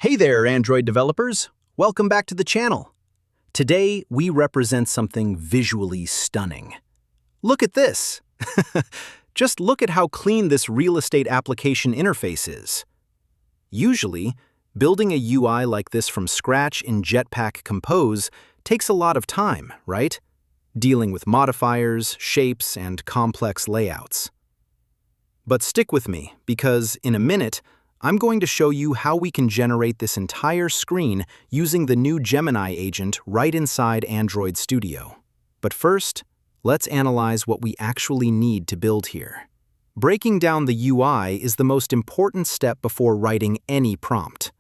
Hey there, Android developers! Welcome back to the channel. Today, we represent something visually stunning. Look at this! Just look at how clean this real estate application interface is. Usually, building a UI like this from scratch in Jetpack Compose takes a lot of time, right? Dealing with modifiers, shapes, and complex layouts. But stick with me, because in a minute, I'm going to show you how we can generate this entire screen using the new Gemini Agent right inside Android Studio. But first, let's analyze what we actually need to build here. Breaking down the UI is the most important step before writing any prompt.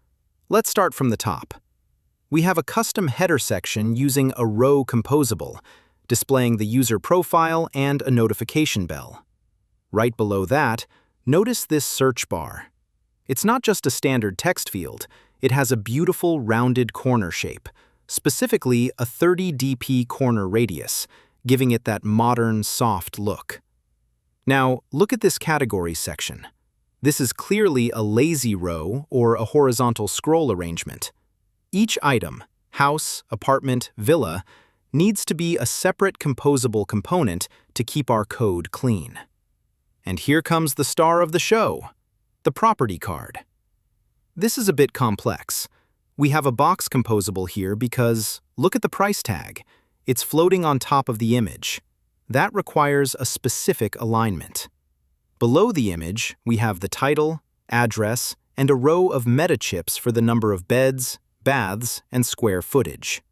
Let's start from the top. We have a custom header section using a row composable, displaying the user profile and a notification bell. Right below that, notice this search bar. It's not just a standard text field, it has a beautiful rounded corner shape, specifically a 30 dp corner radius, giving it that modern, soft look. Now, look at this categories section. This is clearly a lazy row or a horizontal scroll arrangement. Each item, house, apartment, villa, needs to be a separate composable component to keep our code clean. And here comes the star of the show. The property card. This is a bit complex. We have a box composable here because, look at the price tag. It's floating on top of the image. That requires a specific alignment. Below the image, we have the title, address, and a row of meta chips for the number of beds, baths, and square footage.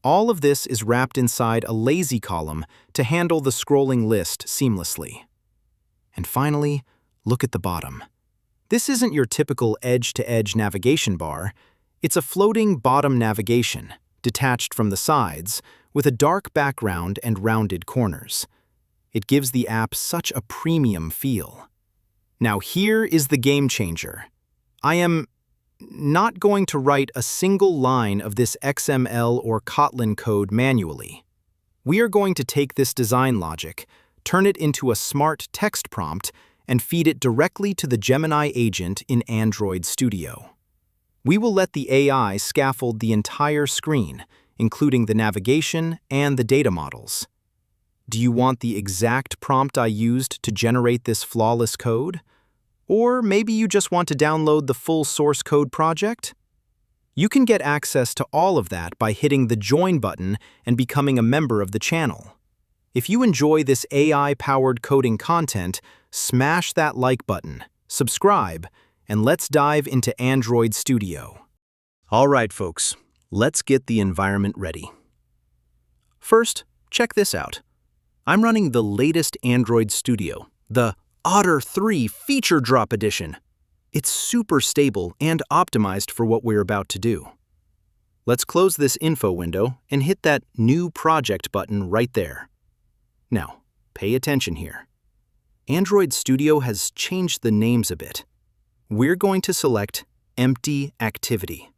All of this is wrapped inside a lazy column to handle the scrolling list seamlessly. And finally, look at the bottom. This isn't your typical edge-to-edge navigation bar. It's a floating bottom navigation, detached from the sides, with a dark background and rounded corners. It gives the app such a premium feel. Now here is the game changer. I am not going to write a single line of this XML or Kotlin code manually. We are going to take this design logic, turn it into a smart text prompt, and feed it directly to the Gemini Agent in Android Studio. We will let the AI scaffold the entire screen, including the navigation and the data models. Do you want the exact prompt I used to generate this flawless code? Or maybe you just want to download the full source code project? You can get access to all of that by hitting the Join button and becoming a member of the channel. If you enjoy this AI-powered coding content, smash that like button, subscribe, and let's dive into Android Studio. All right, folks, let's get the environment ready. First, check this out. I'm running the latest Android Studio, the Otter 3 Feature Drop Edition. It's super stable and optimized for what we're about to do. Let's close this info window and hit that New Project button right there. Now, pay attention here. Android Studio has changed the names a bit. We're going to select Empty Activity.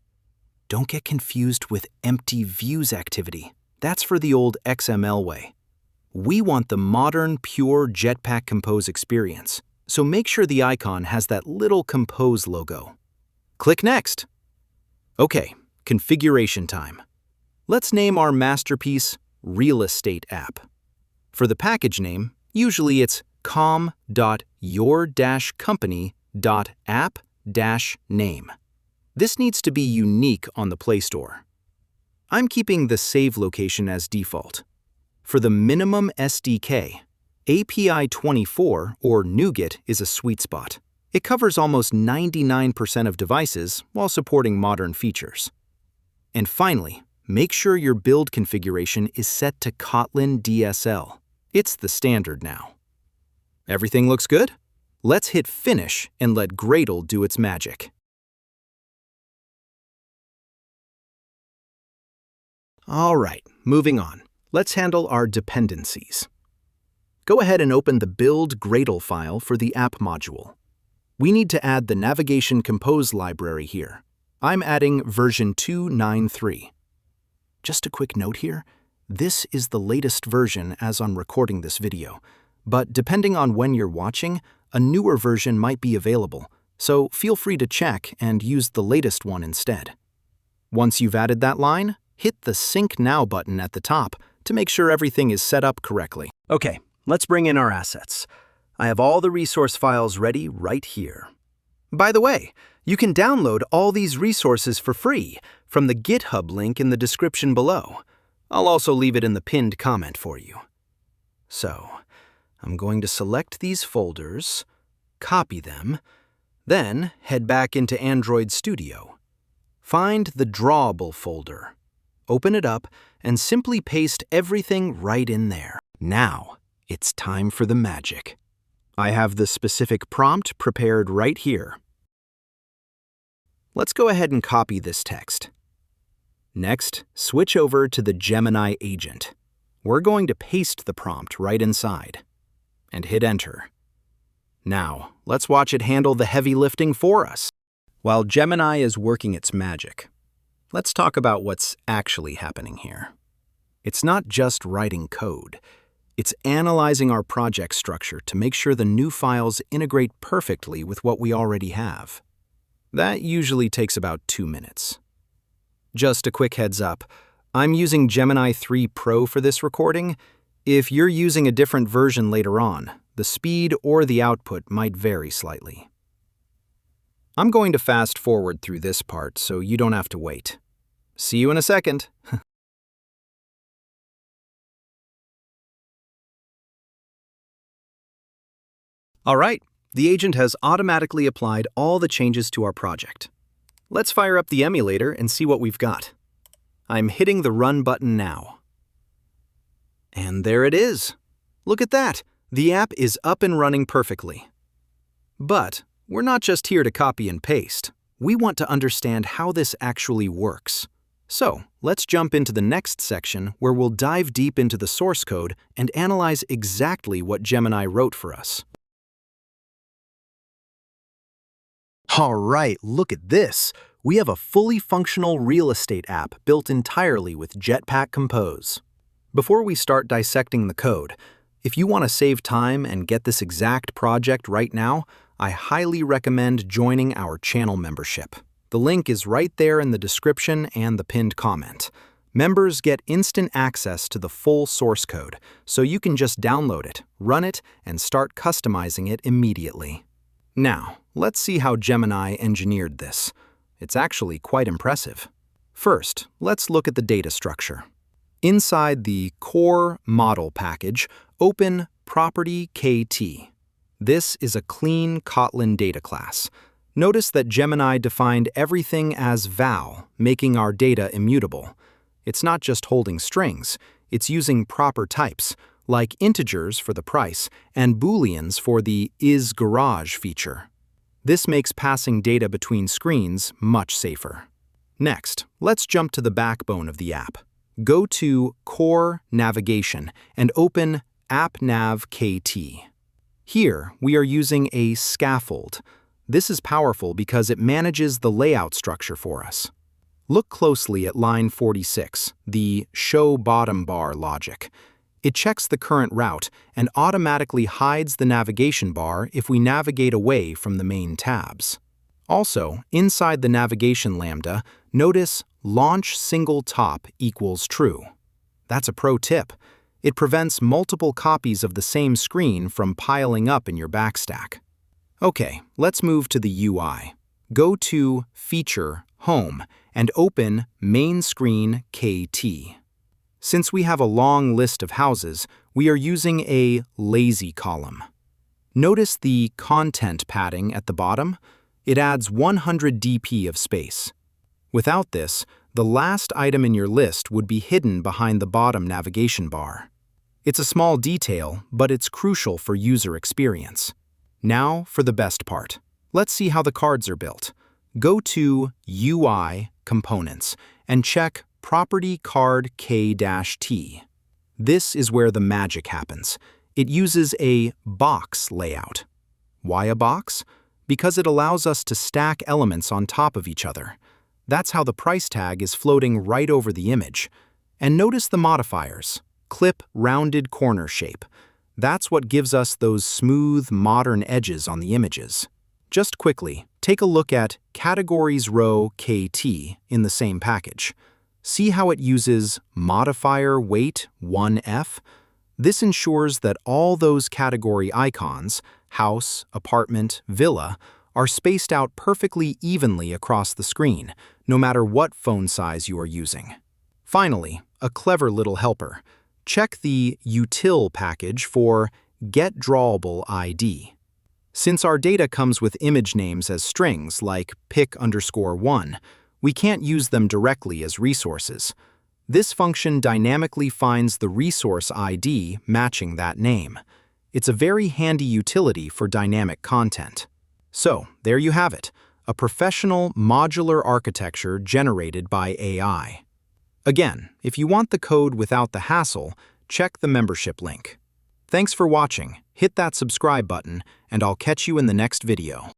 Don't get confused with Empty Views Activity. That's for the old XML way. We want the modern, pure Jetpack Compose experience, so make sure the icon has that little Compose logo. Click Next. Okay, configuration time. Let's name our masterpiece Real Estate App. For the package name, usually it's com.your-company.app-name. This needs to be unique on the Play Store. I'm keeping the save location as default. For the minimum SDK, API 24 or NuGet is a sweet spot. It covers almost 99% of devices while supporting modern features. And finally, make sure your build configuration is set to Kotlin DSL. It's the standard now. Everything looks good? Let's hit Finish and let Gradle do its magic. All right, moving on. Let's handle our dependencies. Go ahead and open the build Gradle file for the app module. We need to add the Navigation Compose library here. I'm adding version 2.9.3. Just a quick note here. This is the latest version as on recording this video, but depending on when you're watching, a newer version might be available, so feel free to check and use the latest one instead. Once you've added that line, hit the Sync Now button at the top to make sure everything is set up correctly. Okay, let's bring in our assets. I have all the resource files ready right here. By the way, you can download all these resources for free from the GitHub link in the description below. I'll also leave it in the pinned comment for you. So, I'm going to select these folders, copy them, then head back into Android Studio. Find the Drawable folder. Open it up and simply paste everything right in there. Now, it's time for the magic. I have the specific prompt prepared right here. Let's go ahead and copy this text. Next, switch over to the Gemini Agent. We're going to paste the prompt right inside. And hit Enter. Now, let's watch it handle the heavy lifting for us. While Gemini is working its magic, let's talk about what's actually happening here. It's not just writing code. It's analyzing our project structure to make sure the new files integrate perfectly with what we already have. That usually takes about 2 minutes. Just a quick heads up, I'm using Gemini 3 Pro for this recording. If you're using a different version later on, the speed or the output might vary slightly. I'm going to fast forward through this part so you don't have to wait. See you in a second. All right, the agent has automatically applied all the changes to our project. Let's fire up the emulator and see what we've got. I'm hitting the Run button now. And there it is. Look at that. The app is up and running perfectly. But we're not just here to copy and paste. We want to understand how this actually works. So let's jump into the next section where we'll dive deep into the source code and analyze exactly what Gemini wrote for us. All right, look at this. We have a fully functional real estate app built entirely with Jetpack Compose. Before we start dissecting the code, if you want to save time and get this exact project right now, I highly recommend joining our channel membership. The link is right there in the description and the pinned comment. Members get instant access to the full source code, so you can just download it, run it, and start customizing it immediately. Now, let's see how Gemini engineered this. It's actually quite impressive. First, let's look at the data structure. Inside the core model package, open property KT. This is a clean Kotlin data class. Notice that Gemini defined everything as val, making our data immutable. It's not just holding strings, it's using proper types, like integers for the price and booleans for the isGarage feature. This makes passing data between screens much safer. Next, let's jump to the backbone of the app. Go to Core Navigation and open AppNav-KT. Here, we are using a scaffold. This is powerful because it manages the layout structure for us. Look closely at line 46, the Show BottomBar logic. It checks the current route and automatically hides the navigation bar if we navigate away from the main tabs. Also, inside the navigation lambda, notice Launch Single Top equals true. That's a pro tip. It prevents multiple copies of the same screen from piling up in your backstack. Okay, let's move to the UI. Go to Feature, Home, and open Main Screen KT. Since we have a long list of houses, we are using a lazy column. Notice the content padding at the bottom? It adds 100 dp of space. Without this, the last item in your list would be hidden behind the bottom navigation bar. It's a small detail, but it's crucial for user experience. Now for the best part. Let's see how the cards are built. Go to UI Components and check Property Card K-T. This is where the magic happens. It uses a box layout. Why a box? Because it allows us to stack elements on top of each other. That's how the price tag is floating right over the image. And notice the modifiers. Clip rounded corner shape. That's what gives us those smooth, modern edges on the images. Just quickly, Take a look at Categories Row KT in the same package. See how it uses modifier weight 1F? This ensures that all those category icons, house, apartment, villa, are spaced out perfectly evenly across the screen, no matter what phone size you are using. Finally, a clever little helper. Check the util package for getDrawableID. Since our data comes with image names as strings like pic_1, we can't use them directly as resources. This function dynamically finds the resource ID matching that name. It's a very handy utility for dynamic content. So, there you have it, a professional modular architecture generated by AI. Again, if you want the code without the hassle, check the membership link. Thanks for watching, hit that subscribe button, and I'll catch you in the next video.